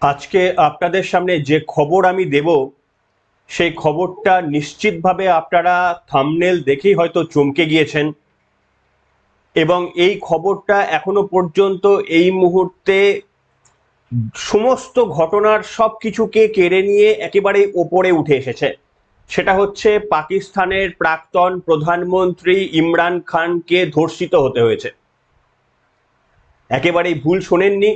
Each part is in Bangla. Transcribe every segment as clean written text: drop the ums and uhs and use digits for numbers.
আজকে আপনাদের সামনে যে খবর আমি দেব সেই খবরটা নিশ্চিতভাবে আপনারা থাম্বনেল দেখেই হয়তো চমকে গিয়েছেন এবং এই খবরটা এখনো পর্যন্ত এই মুহূর্তে সমস্ত ঘটনার সবকিছুকে কেড়ে নিয়ে একেবারে ওপরে উঠে এসেছে। সেটা হচ্ছে পাকিস্তানের প্রাক্তন প্রধানমন্ত্রী ইমরান খানকে ধর্ষিত হতে হয়েছে। একেবারেই ভুল শোনেননি।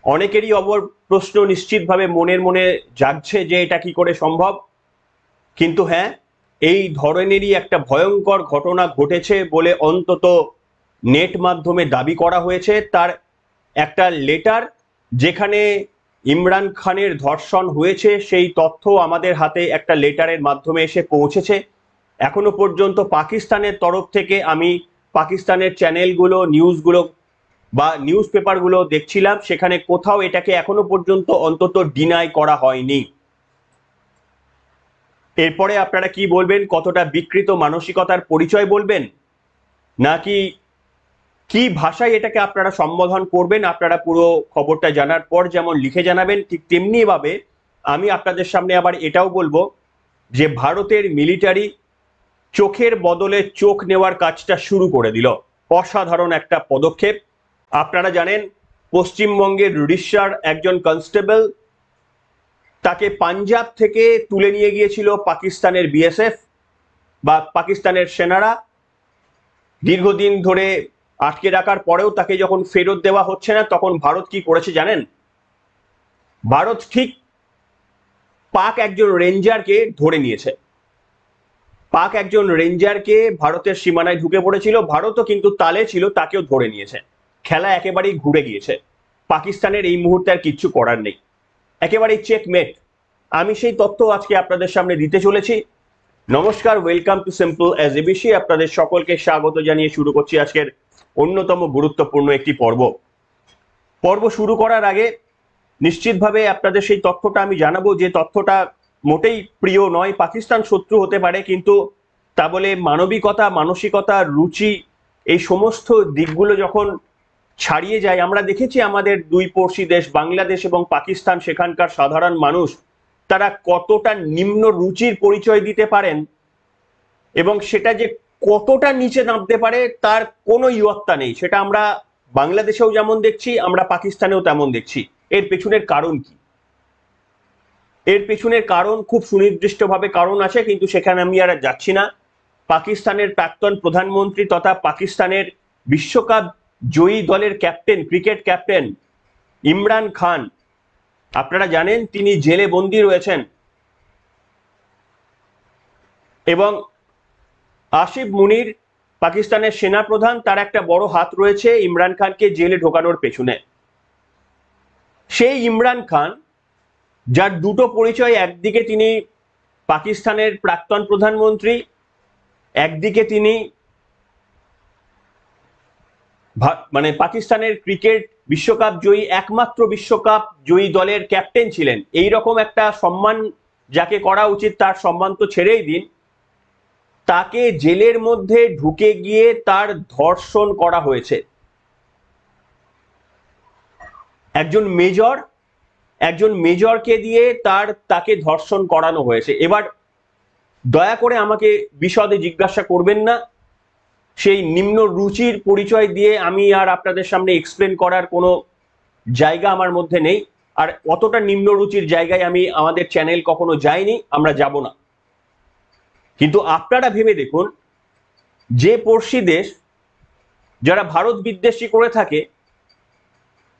অনেকেরই প্রশ্ন নিশ্চিতভাবে মনের মনে জাগছে যে এটা কি করে সম্ভব। কিন্তু হ্যাঁ, এই ধরনেরই একটা ভয়ঙ্কর ঘটনা ঘটেছে বলে অন্তত নেট মাধ্যমে দাবি করা হয়েছে। তার একটা লেটার যেখানে ইমরান খানের ধর্ষণ হয়েছে সেই তথ্য আমাদের হাতে একটা লেটারের মাধ্যমে এসে পৌঁছেছে। এখনো পর্যন্ত পাকিস্তানের তরফ থেকে আমি পাকিস্তানের চ্যানেলগুলো নিউজগুলো বা নিউজ পেপারগুলো দেখছিলাম, সেখানে কোথাও এটাকে এখনো পর্যন্ত অন্তত ডিনাই করা হয়নি। এরপরে আপনারা কি বলবেন? কতটা বিকৃত মানসিকতার পরিচয় বলবেন, নাকি কি ভাষায় এটাকে আপনারা সম্বোধন করবেন? আপনারা পুরো খবরটা জানার পর যেমন লিখে জানাবেন, ঠিক তেমনি ভাবে আমি আপনাদের সামনে আবার এটাও বলবো যে ভারতের মিলিটারি চোখের বদলে চোখ নেওয়ার কাজটা শুরু করে দিল। অসাধারণ একটা পদক্ষেপ। আপনারা জানেন পশ্চিমবঙ্গের উড়িষ্যার একজন কনস্টেবল, তাকে পাঞ্জাব থেকে তুলে নিয়ে গিয়েছিল পাকিস্তানের বিএসএফ বা পাকিস্তানের সেনারা। দীর্ঘদিন ধরে আটকে রাখার পরেও তাকে যখন ফেরত দেওয়া হচ্ছে না, তখন ভারত কি করেছে জানেন? ভারত ঠিক পাক একজন রেঞ্জারকে ধরে নিয়েছে। পাক একজন রেঞ্জারকে ভারতের সীমানায় ঢুকে পড়েছিল, ভারতও কিন্তু তালে ছিল, তাকেও ধরে নিয়েছে। খেলা একেবারেই ঘুরে গিয়েছে। পাকিস্তানের এই মুহূর্তে আর কিচ্ছু করার নেই, একেবারেই চেকমেট। আমি সেই তথ্য আজকে আপনাদের সামনে দিতে চলেছি। নমস্কার, welcome to simple as ABC. আপনাদের সকলকে স্বাগত জানিয়ে শুরু করছি আজকের অন্যতম গুরুত্বপূর্ণ একটি পর্ব শুরু করার আগে নিশ্চিতভাবে আপনাদের সেই তথ্যটা আমি জানাবো, যে তথ্যটা মোটেই প্রিয় নয়। পাকিস্তান শত্রু হতে পারে, কিন্তু তা বলে মানবিকতা, মানসিকতা, রুচি, এই সমস্ত দিকগুলো যখন ছাড়িয়ে যায়, আমরা দেখেছি আমাদের দুই পড়শি দেশ বাংলাদেশ এবং পাকিস্তান, সেখানকার সাধারণ মানুষ তারা কতটা নিম্ন রুচির পরিচয় দিতে পারেন এবং সেটা যে কতটা নিচে নামতে পারে তার কোনো ইয়ত্তা নেই। সেটা আমরা বাংলাদেশেও যেমন দেখছি, আমরা পাকিস্তানেও তেমন দেখছি। এর পেছনের কারণ কি? এর পেছনের কারণ খুব সুনির্দিষ্টভাবে কারণ আছে, কিন্তু সেখানে আমি আর যাচ্ছি না। পাকিস্তানের প্রাক্তন প্রধানমন্ত্রী তথা পাকিস্তানের বিশ্বকাপ জয়ী দলের captain, cricket captain Imran Khan, আপনারা জানেন তিনি জেলে বন্দী রয়েছেন এবং আসিফ মুনির পাকিস্তানের সেনাপ্রধান, তার একটা বড় হাত রয়েছে ইমরান খানকে জেলে ঢোকানোর পেছনে। সেই ইমরান খান, যার দুটো পরিচয়, একদিকে তিনি পাকিস্তানের প্রাক্তন প্রধানমন্ত্রী, একদিকে তিনি মানে পাকিস্তানের ক্রিকেট বিশ্বকাপ জয়ী, একমাত্র বিশ্বকাপ জয়ী দলের ক্যাপ্টেন ছিলেন। এই রকম একটা সম্মান যাকে করা উচিত তার সম্মান তো ছেড়েই দিন, তাকে জেলের মধ্যে ঢুকে গিয়ে তার ধর্ষণ করা হয়েছে। একজন মেজরকে দিয়ে তাকে ধর্ষণ করানো হয়েছে। এবার দয়া করে আমাকে বিশদে জিজ্ঞাসা করবেন না। সেই নিম্ন রুচির পরিচয় দিয়ে আমি আর আপনাদের সামনে এক্সপ্লেন করার কোনো জায়গা আমার মধ্যে নেই। আর অতটা নিম্ন রুচির জায়গায় আমাদের চ্যানেল কখনো যায়নি, আমরা যাব না। কিন্তু আপনারা ভেবে দেখুন, যে পড়শি দেশ যারা ভারত বিদ্বেষী করে থাকে,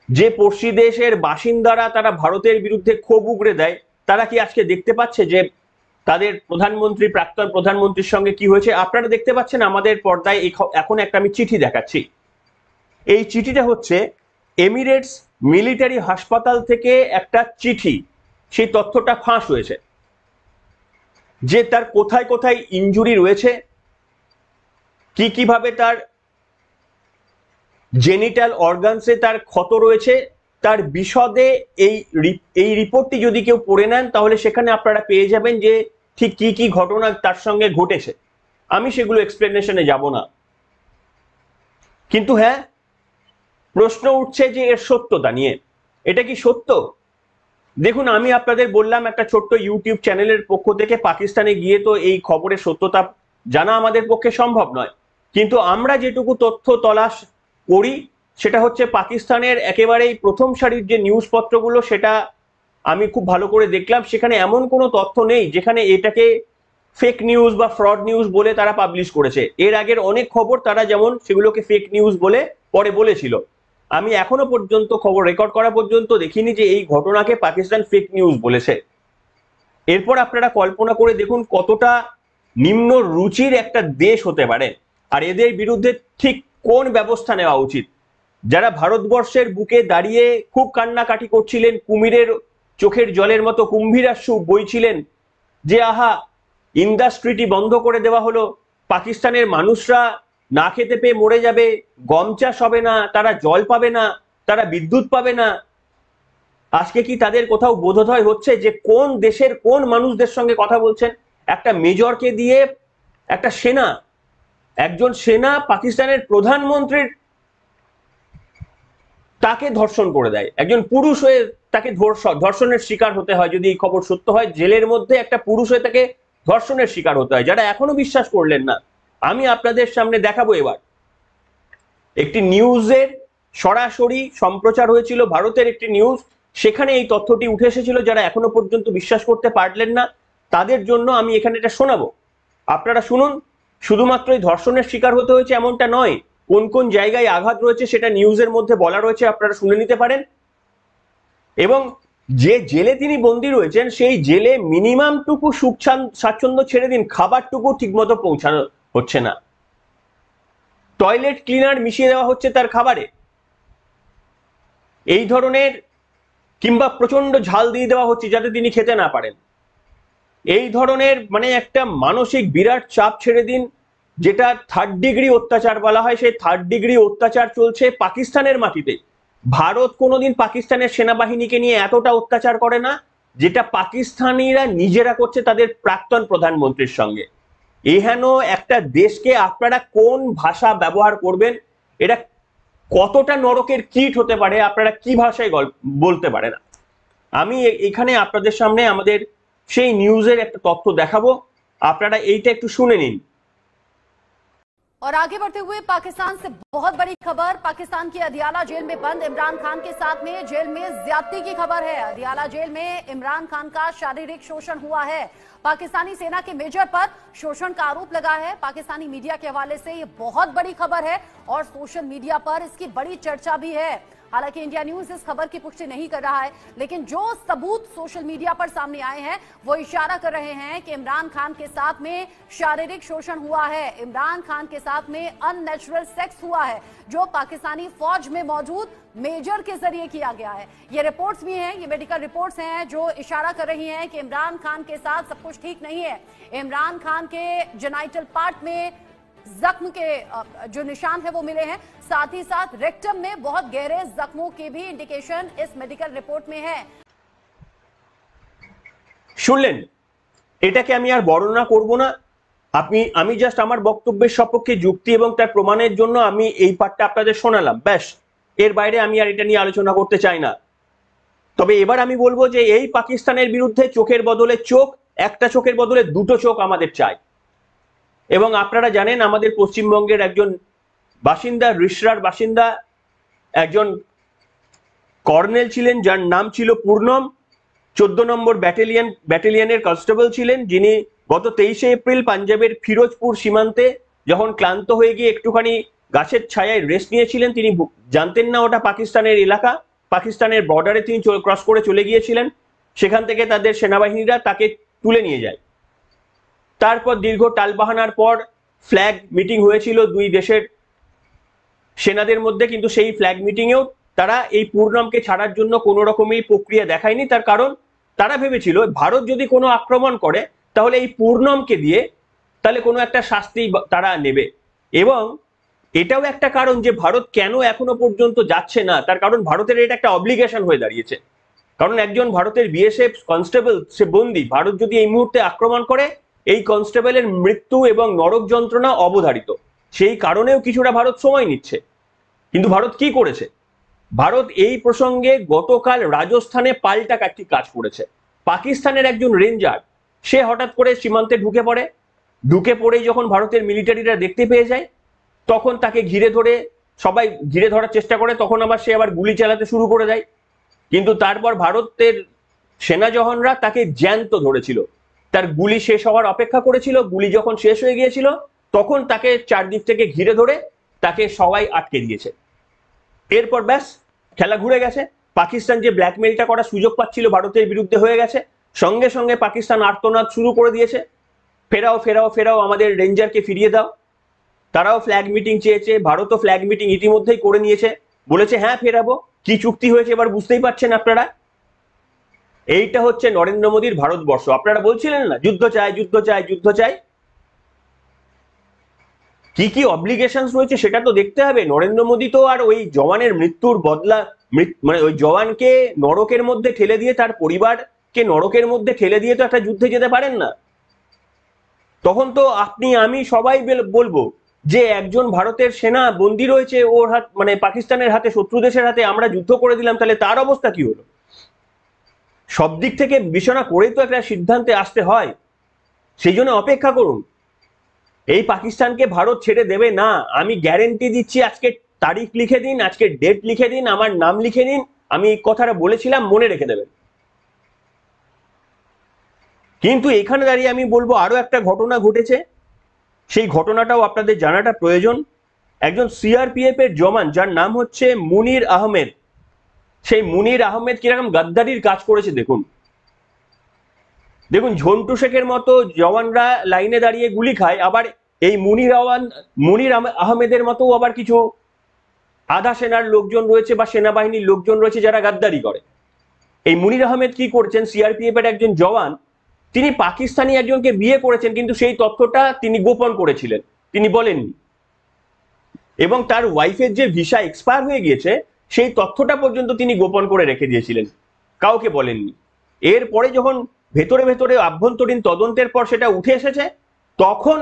যে পড়শি দেশের বাসিন্দারা তারা ভারতের বিরুদ্ধে ক্ষোভ উগড়ে দেয়, তারা কি আজকে দেখতে পাচ্ছে যে তাদের প্রধানমন্ত্রী, প্রাক্তন প্রধানমন্ত্রীর সঙ্গে কি হয়েছে? আপনারা দেখতে পাচ্ছেন আমাদের পর্দায় এখন একটা আমি চিঠি দেখাচ্ছি। এই চিঠিটা হচ্ছে এমিরেটস মিলিটারি হাসপাতাল থেকে একটা চিঠি। সেই তথ্যটা ফাঁস হয়েছে যে তার কোথায় কোথায় ইনজুরি রয়েছে, কিভাবে তার জেনিটাল অর্গানসে তার ক্ষত রয়েছে, তার বিশদে এই রিপোর্টটি যদি কেউ পড়ে নেন, তাহলে সেখানে আপনারা পেয়ে যাবেন যে ঠিক কি ঘটনা তার সঙ্গে ঘটেছে। আমি সেগুলো এক্সপ্লেনেশনে যাব না, কিন্তু হ্যাঁ, প্রশ্ন উঠছে যে এর সত্যতা নিয়ে। এটা কি সত্য? দেখুন, আমি আপনাদের বললাম একটা ছোট্ট ইউটিউব চ্যানেলের পক্ষ থেকে পাকিস্তানে গিয়ে তো এই খবরের সত্যতা জানা আমাদের পক্ষে সম্ভব নয়, কিন্তু আমরা যেটুকু তথ্য তলাশ করি সেটা হচ্ছে পাকিস্তানের একেবারেই প্রথম সারির যে নিউজ পত্রগুলো, সেটা আমি খুব ভালো করে দেখলাম, সেখানে এমন কোনো তথ্য নেই যেখানে এটাকে ফেক নিউজ বা ফ্রড নিউজ বলে তারা পাবলিশ করেছে। এর আগের অনেক খবর তারা যেমন সেগুলোকে ফেক নিউজ বলে পরে বলেছিল, আমি এখনো পর্যন্ত খবর রেকর্ড করা পর্যন্ত দেখিনি যে এই ঘটনাকে পাকিস্তান ফেক নিউজ বলেছে। এরপর আপনারা কল্পনা করে দেখুন কতটা নিম্ন রুচির একটা দেশ হতে পারে, আর এদের বিরুদ্ধে ঠিক কোন ব্যবস্থা নেওয়া উচিত। যারা ভারতবর্ষের বুকে দাঁড়িয়ে খুব কান্নাকাটি করছিলেন, কুমিরের চোখের জলের মতো কুম্ভীরাশ্রু বইছিলেন যে আহা ইন্ডাস্ট্রিটি বন্ধ করে দেওয়া হলো, পাকিস্তানের মানুষরা না খেতে পেয়ে মরে যাবে, গম চাষ হবে না, তারা জল পাবে না, তারা বিদ্যুৎ পাবে না, আজকে কি তাদের কোথাও বোধোদয় হচ্ছে যে কোন দেশের কোন মানুষদের সঙ্গে কথা বলছেন? একটা মেজরকে দিয়ে একটা সেনা, একজন সেনা পাকিস্তানের প্রধানমন্ত্রীর তাকে ধর্ষণ করে দেয়, একজন পুরুষ হয়ে তাকে ধর্ষণের শিকার হতে হয়। যদি এই খবর সত্য হয়, জেলের মধ্যে একটা পুরুষ হয়ে তাকে ধর্ষণের শিকার হতে হয়। যারা এখনো বিশ্বাস করলেন না, আমি আপনাদের সামনে দেখাবো এবার একটি নিউজের সরাসরি সম্প্রচার হয়েছিল, ভারতের একটি নিউজ, সেখানে এই তথ্যটি উঠে এসেছিল। যারা এখনো পর্যন্ত বিশ্বাস করতে পারলেন না তাদের জন্য আমি এখানে এটা শোনাবো, আপনারা শুনুন। শুধুমাত্রই ধর্ষণের শিকার হতে হয়েছে এমনটা নয়, কোন কোন জায়গায় আঘাত রয়েছে সেটা নিউজের মধ্যে বলা রয়েছে, আপনারা শুনে নিতে পারেন। এবং যে জেলে তিনি বন্দী রয়েছেন সেই জেলে মিনিমাম টুকু সুখ স্বাচ্ছন্দ্য ছেড়ে দিন, খাবারটুকু ঠিকমতো পৌঁছানো হচ্ছে না, টয়লেট ক্লিনার মিশিয়ে দেওয়া হচ্ছে তার খাবারে, এই ধরনের, কিংবা প্রচন্ড ঝাল দিয়ে দেওয়া হচ্ছে যাতে তিনি খেতে না পারেন। এই ধরনের মানে একটা মানসিক বিরাট চাপ ছেড়ে দিন, যেটা থার্ড ডিগ্রি অত্যাচার বলা হয়, সেই থার্ড ডিগ্রি অত্যাচার চলছে পাকিস্তানের মাটিতে। ভারত কোনোদিন পাকিস্তানের সেনাবাহিনীকে নিয়ে এতটা অত্যাচার করে না যেটা পাকিস্তানিরা নিজেরা করছে তাদের প্রাক্তন প্রধানমন্ত্রীর সঙ্গে। এহেন একটা দেশকে আপনারা কোন ভাষা ব্যবহার করবেন, এটা কতটা নরকের কীট হতে পারে, আপনারা কি ভাষায় বলতে পারেন। আমি এখানে আপনাদের সামনে আমাদের সেই নিউজের একটা তথ্য দেখাবো, আপনারা এইটা একটু শুনে নিন। और आगे बढ़ते हुए पाकिस्तान से बहुत बड़ी खबर, पाकिस्तान की अदियाला जेल में बंद इमरान खान के साथ में जेल में ज्यादती की खबर है। अदियाला जेल में इमरान खान का शारीरिक शोषण हुआ है। पाकिस्तानी सेना के मेजर पर शोषण का आरोप लगा है। पाकिस्तानी मीडिया के हवाले से ये बहुत बड़ी खबर है और सोशल मीडिया पर इसकी बड़ी चर्चा भी है। हालांकि इंडिया न्यूज इस खबर की पुष्टि नहीं कर रहा है, लेकिन जो सबूत सोशल मीडिया पर सामने आए हैं वो इशारा कर रहे हैं कि इमरान खान के साथ में शारीरिक शोषण हुआ है, इमरान खान के साथ में अननेचुरल सेक्स हुआ है, जो पाकिस्तानी फौज में मौजूद मेजर के जरिए किया गया है। ये रिपोर्ट्स भी हैं, ये मेडिकल रिपोर्ट्स हैं जो इशारा कर रही हैं कि इमरान खान के साथ सब कुछ ठीक नहीं है। इमरान खान के जेनाइटल पार्ट में जख्म के जो निशान है वो मिले हैं, साथ ही साथ रेक्टम में बहुत गहरे जख्मों के भी इंडिकेशन इस मेडिकल रिपोर्ट में है। শুনলেন, এটাকে আমি আর বর্ণনা করব না, আমি জাস্ট আমার বক্তব্যের সপক্ষে যুক্তি এবং তার প্রমাণের জন্য আমি এই পার্টটা আপনাদের শোনালাম, ব্যাস। এর বাইরে আমি আর এটা নিয়ে আলোচনা করতে চাই না। তবে এবার আমি বলবো যে এই পাকিস্তানের বিরুদ্ধে চোখের বদলে চোখ, একটা চোখের বদলে দুটো চোখ আমাদের চাই। এবং আপনারা জানেন আমাদের পশ্চিমবঙ্গের একজন বাসিন্দা, রিষড়ার বাসিন্দা, একজন কর্নেল ছিলেন যার নাম ছিল পূর্ণম, 14 নম্বর ব্যাটালিয়নের কনস্টেবল ছিলেন, যিনি গত 23শে এপ্রিল পাঞ্জাবের ফিরোজপুর সীমান্তে যখন ক্লান্ত হয়ে গিয়ে একটুখানি গাছের ছায়ায় রেস্ট নিয়েছিলেন, তিনি জানতেন না ওটা পাকিস্তানের এলাকা, পাকিস্তানের বর্ডারে তিনি ক্রস করে চলে গিয়েছিলেন। সেখান থেকে তাদের সেনাবাহিনীরা তাকে তুলে নিয়ে যায়। তারপর দীর্ঘ টালবাহানার পর ফ্ল্যাগ মিটিং হয়েছিল দুই দেশের সেনাদের মধ্যে, কিন্তু সেই ফ্ল্যাগ মিটিংয়েও তারা এই পূর্ণমকে ছাড়ার জন্য কোনো রকমই প্রক্রিয়া দেখায়নি। তার কারণ তারা ভেবেছিল ভারত যদি কোনো আক্রমণ করে তাহলে এই পূর্ণমকে দিয়ে তাহলে কোনো একটা শাস্তি তারা নেবে। এবং এটাও একটা কারণ যে ভারত কেন এখনো পর্যন্ত যাচ্ছে না, তার কারণ ভারতের এটা একটা অব্লিগেশন হয়ে দাঁড়িয়েছে। কারণ একজন ভারতের বিএসএফ কনস্টেবল সে বন্দী, ভারত যদি এই মুহূর্তে আক্রমণ করে এই কনস্টেবলের মৃত্যু এবং নরক যন্ত্রণা অবধারিত। সেই কারণেও কিছুটা ভারত সময় নিচ্ছে। কিন্তু ভারত কি করেছে, ভারত এই প্রসঙ্গে গতকাল রাজস্থানে পাল্টা একটি কাজ করেছে। পাকিস্তানের একজন রেঞ্জার সে হঠাৎ করে সীমান্তে ঢুকে পড়েই যখন ভারতের মিলিটারিরা দেখতে পেয়ে যায়, তখন তাকে সবাই ঘিরে ধরার চেষ্টা করে, তখন সে আবার গুলি চালাতে শুরু করে দেয়। কিন্তু তারপর ভারতের সেনা জওয়ানরা তাকে জ্যান্ত ধরেছিল, তার গুলি শেষ হওয়ার অপেক্ষা করেছিল। গুলি যখন শেষ হয়ে গিয়েছিল তখন তাকে চারদিক থেকে ঘিরে ধরে তাকে সবাই আটকে দিয়েছে। এরপর ব্যাস খেলা ঘুরে গেছে। পাকিস্তান যে ব্ল্যাকমেইলটা করার সুযোগ পাচ্ছিল ভারতের বিরুদ্ধে হয়ে গেছে। সঙ্গে সঙ্গে পাকিস্তান আর্তনাদ শুরু করে দিয়েছে, ফেরাও ফেরাও ফেরাও, আমাদের রেঞ্জারকে ফিরিয়ে দাও। তারাও ফ্ল্যাগ মিটিং চেয়েছে, ভারতও ফ্ল্যাগ মিটিং ইতিমধ্যেই করে নিয়েছে, বলেছে হ্যাঁ ফেরাবো। কি চুক্তি হয়েছে এবার বুঝতেই পারছেন আপনারা। এইটা হচ্ছে নরেন্দ্র মোদীর ভারতবর্ষ। আপনারা বলছিলেন না যুদ্ধ চাই যুদ্ধ চাই যুদ্ধ চাই, কি কি অব্লিগেশনস রয়েছে সেটা তো দেখতে হবে। নরেন্দ্র মোদী তো আর ওই জওয়ানের মৃত্যুর বদলা, মানে ওই জওয়ানকে নরকের মধ্যে ঠেলে দিয়ে, তার পরিবারকে নরকের মধ্যে ঠেলে দিয়ে তো একটা যুদ্ধে যেতে পারেন না। তখন তো আপনি আমি সবাই বলবো যে একজন ভারতের সেনা বন্দী রয়েছে ওর মানে পাকিস্তানের হাতে, শত্রু দেশের হাতে, আমরা যুদ্ধ করে দিলাম, তাহলে তার অবস্থা কি হলো। সব দিক থেকে বিবেচনা করেই তো একটা সিদ্ধান্তে আসতে হয়। সেই জন্য অপেক্ষা করুন, এই পাকিস্তানকে ভারত ছেড়ে দেবে না, আমি গ্যারেন্টি দিচ্ছি। আজকে তারিখ লিখে দিন, আজকে ডেট লিখে দিন, আমার নাম লিখে দিন, আমি এই কথাটা বলেছিলাম, মনে রেখে দেবেন। কিন্তু এখানে দাঁড়িয়ে আমি বলবো আরো একটা ঘটনা ঘটেছে, সেই ঘটনাটাও আপনাদের জানাটা প্রয়োজন। একজন সিআরপিএফ এর জওয়ান যার নাম হচ্ছে মুনির আহমেদ, সেই মুনির আহমেদ কিরকম গাদ্দারির কাজ করেছে দেখুন। ঝন্টু শেখের মতো জওয়ানরা লাইনে দাঁড়িয়ে গুলি খায়, আবার এই মুনির আহমেদের মতো আবার কিছু আধা সেনার লোকজন রয়েছে বা সেনাবাহিনীর লোকজন রয়েছে যারা গাদ্দারি করে। এই মুনির আহমেদ কি করছেন, সিআরপিএফ এর একজন জওয়ান, তিনি পাকিস্তানি একজনকে বিয়ে করেছেন, কিন্তু সেই তথ্যটা তিনি গোপন করেছিলেন, তিনি বলেননি। এবং তার ওয়াইফের যে ভিসা এক্সপায়ার হয়ে গিয়েছে সেই তথ্যটা পর্যন্ত তিনি গোপন করে রেখে দিয়েছিলেন, কাউকে বলেননি। এরপরে যখন ভেতরে ভেতরে আভ্যন্তরীণ তদন্তের পর সেটা উঠে এসেছে, তখন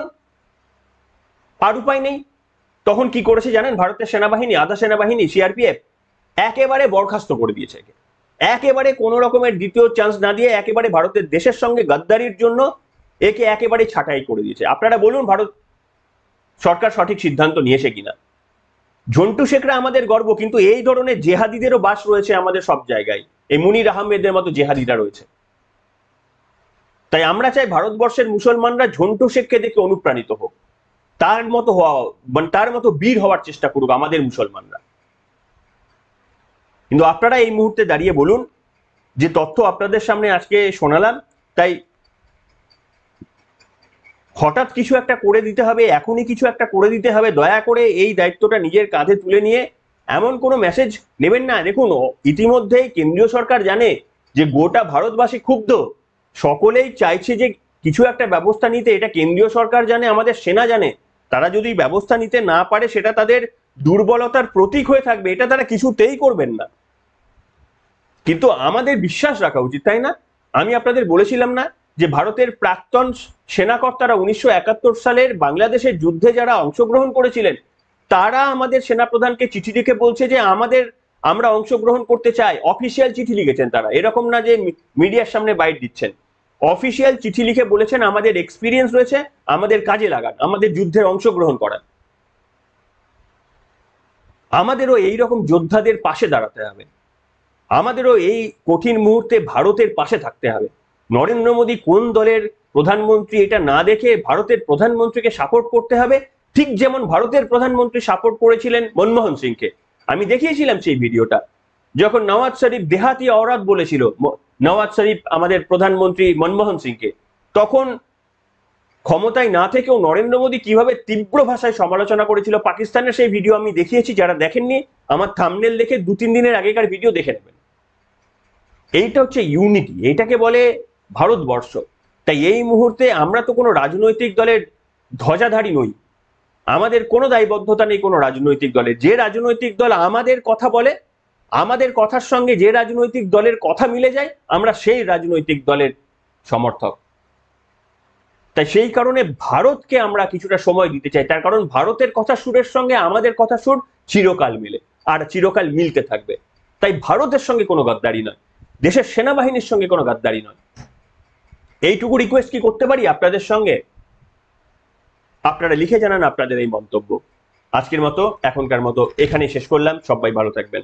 আর উপায় নেই। তখন কি করেছে জানেন, ভারতের সেনাবাহিনী, আধা সেনাবাহিনী, সিআরপিএফ একেবারে বরখাস্ত করে দিয়েছে। একেবারে কোনো রকমের দ্বিতীয় চান্স না দিয়ে একেবারে ভারতের দেশের সঙ্গে গাদ্দারির জন্য একে একেবারে ছাঁটাই করে দিয়েছে। আপনারা বলুন ভারত সরকার সঠিক সিদ্ধান্ত নিয়েছে কিনা। ঝন্টু শেখরা আমাদের গর্ব, কিন্তু এই ধরনের জেহাদিদেরও বাস রয়েছে আমাদের সব জায়গায়, এই মুনির আহমেদের মতো জেহাদিরা রয়েছে। তাই আমরা চাই ভারতবর্ষের মুসলমানরা ঝন্টু শেখকে দেখে অনুপ্রাণিত হোক, তার মতো বীর হওয়ার চেষ্টা করুক আমাদের মুসলমানরা। কিন্তু আপনারা এই মুহূর্তে দাঁড়িয়ে বলুন, যে তথ্য আপনাদের সামনে আজকে শোনালাম, তাই হঠাৎ কিছু একটা করে দিতে হবে, এখনই কিছু একটা করে দিতে হবে। দয়া করে এই দায়িত্বটা নিজের কাঁধে তুলে নিয়ে এমন কোনো মেসেজ নেবেন না। দেখুন, ইতিমধ্যেই কেন্দ্রীয় সরকার জানে যে গোটা ভারতবাসী ক্ষুব্ধ, সকলেই চাইছে যে কিছু একটা ব্যবস্থা নিতে। এটা কেন্দ্রীয় সরকার জানে, আমাদের সেনা জানে, তারা যদি ব্যবস্থা নিতে না পারে সেটা তাদের দুর্বলতার প্রতীক হয়ে থাকবে, এটা তারা কিছুতেই করবেন না। কিন্তু আমাদের বিশ্বাস রাখা উচিত, তাই না? আমি আপনাদের বলেছিলাম না যে ভারতের প্রাক্তন সেনাকর্তারা 1971 সালের বাংলাদেশের যুদ্ধে যারা অংশগ্রহণ করেছিলেন, তারা আমাদের সেনাপ্রধানকে চিঠি লিখে বলছে যে আমরা অংশগ্রহণ করতে চাই। অফিসিয়াল চিঠি লিখেছেন তারা, এরকম না যে মিডিয়ার সামনে বাইট দিচ্ছেন। অফিসিয়াল চিঠি লিখে বলেছেন আমাদের এক্সপিরিয়েন্স রয়েছে, আমাদের কাজে লাগান, আমাদের যুদ্ধে অংশগ্রহণ করান। আমাদেরও এইরকম যোদ্ধাদের পাশে দাঁড়াতে হবে, আমাদেরও এই কঠিন মুহূর্তে ভারতের পাশে থাকতে হবে। নরেন্দ্র মোদী কোন দলের প্রধানমন্ত্রী এটা না দেখে ভারতের প্রধানমন্ত্রীকে সাপোর্ট করতে হবে, ঠিক যেমন ভারতের প্রধানমন্ত্রী সাপোর্ট করেছিলেন মনমোহন সিংকে। আমি দেখিয়েছিলাম সেই ভিডিওটা, যখন নওয়াজ শরীফ দেহাতি অওরাত বলেছিল নওয়াজ শরীফ আমাদের প্রধানমন্ত্রী মনমোহন সিংকে, তখন ক্ষমতায় না থেকেও নরেন্দ্র মোদী কিভাবে তীব্র ভাষায় সমালোচনা করেছিল পাকিস্তানের, সেই ভিডিও আমি দেখিয়েছি। যারা দেখেননি আমার থাম্বনেল দেখে 2-3 দিনের আগেকার ভিডিও দেখে নেবেন। এইটা হচ্ছে ইউনিটি, এইটাকে বলে ভারতবর্ষ। তাই এই মুহূর্তে আমরা তো কোনো রাজনৈতিক দলের ধ্বজাধারী নই, আমাদের কোনো দায়বদ্ধতা নেই কোনো রাজনৈতিক দলের। যে রাজনৈতিক দল আমাদের কথা বলে, আমাদের কথার সঙ্গে যে রাজনৈতিক দলের কথা মিলে যায়, আমরা সেই রাজনৈতিক দলের সমর্থক। তাই সেই কারণে ভারতকে আমরা কিছুটা সময় দিতে চাই, তার কারণ ভারতের কথা সুরের সঙ্গে আমাদের কথা সুর চিরকাল মিলে। আর চিরকাল মিলতে থাকবে। তাই ভারতের সঙ্গে কোনো গাদ্দারি নয়, দেশের সেনাবাহিনীর সঙ্গে কোনো গাদ্দারি নয়। এইটুকু রিকোয়েস্ট কি করতে পারি আপনাদের সঙ্গে? আপনারা লিখে জানান আপনাদের এই মন্তব্য। আজকের মতো এখনকার মতো এখানেই শেষ করলাম। সবাই ভালো থাকবেন।